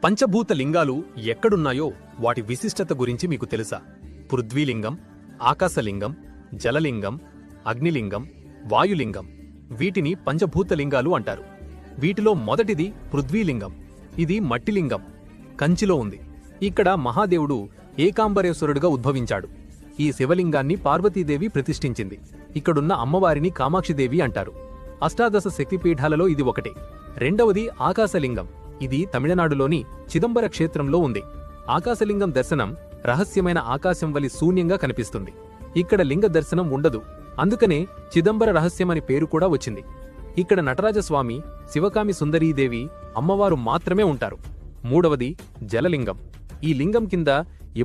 పంచభూత లింగాలు ఎక్కడున్నాయో వాటి విశిష్టత గురించి మీకు తెలుసా? పృథ్వీలింగం, ఆకాశలింగం, జలలింగం, అగ్నిలింగం, వాయులింగం. వీటిని పంచభూత లింగాలు అంటారు. వీటిలో మొదటిది పృథ్వీలింగం. ఇది మట్టిలింగం, కంచిలో ఉంది. ఇక్కడ మహాదేవుడు ఏకాంబరేశ్వరుడుగా ఉద్భవించాడు. ఈ శివలింగాన్ని పార్వతీదేవి ప్రతిష్ఠించింది. ఇక్కడున్న అమ్మవారిని కామాక్షిదేవి అంటారు. అష్టాదశ శక్తిపీఠాలలో ఇది ఒకటే. రెండవది ఆకాశలింగం. ఇది తమిళనాడులోని చిదంబర క్షేత్రంలో ఉంది. ఆకాశలింగం దర్శనం రహస్యమైన ఆకాశం వలి శూన్యంగా కనిపిస్తుంది. ఇక్కడ లింగ దర్శనం ఉండదు. అందుకనే చిదంబర రహస్యమని పేరు కూడా వచ్చింది. ఇక్కడ నటరాజస్వామి, శివకామి సుందరీదేవి అమ్మవారు మాత్రమే ఉంటారు. మూడవది జలలింగం. ఈ లింగం కింద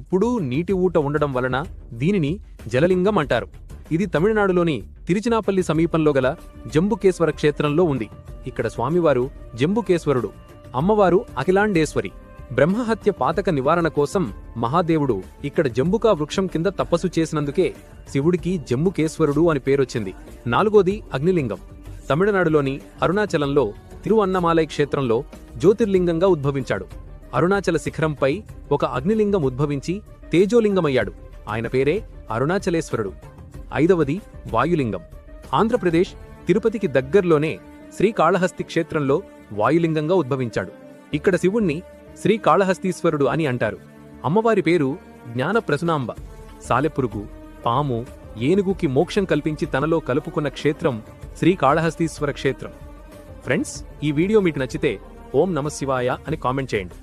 ఎప్పుడూ నీటి ఊట ఉండడం వలన దీనిని జలలింగం అంటారు. ఇది తమిళనాడులోని తిరుచినాపల్లి సమీపంలో గల జంబుకేశ్వర క్షేత్రంలో ఉంది. ఇక్కడ స్వామివారు జంబుకేశ్వరుడు, అమ్మవారు అఖిలాండేశ్వరి. బ్రహ్మహత్య పాతక నివారణ కోసం మహాదేవుడు ఇక్కడ జంబుకా వృక్షం కింద తపస్సు చేసినందుకే శివుడికి జంబుకేశ్వరుడు అని పేరొచ్చింది. నాలుగోది అగ్నిలింగం. తమిళనాడులోని అరుణాచలంలో తిరువన్నమాలై క్షేత్రంలో జ్యోతిర్లింగంగా ఉద్భవించాడు. అరుణాచల శిఖరంపై ఒక అగ్నిలింగం ఉద్భవించి తేజోలింగమయ్యాడు. ఆయన పేరే అరుణాచలేశ్వరుడు. ఐదవది వాయులింగం. ఆంధ్రప్రదేశ్ తిరుపతికి దగ్గర్లోనే శ్రీకాళహస్తి క్షేత్రంలో వాయులింగంగా ఉద్భవించాడు. ఇక్కడ శివుణ్ణి శ్రీకాళహస్తీశ్వరుడు అని అంటారు. అమ్మవారి పేరు జ్ఞానప్రసునాంబ. సాలెపురుగు, పాము, ఏనుగుకి మోక్షం కల్పించి తనలో కలుపుకున్న క్షేత్రం శ్రీకాళహస్తీశ్వర క్షేత్రం. ఫ్రెండ్స్, ఈ వీడియో మీకు నచ్చితే ఓం నమః శివాయ అని కామెంట్ చేయండి.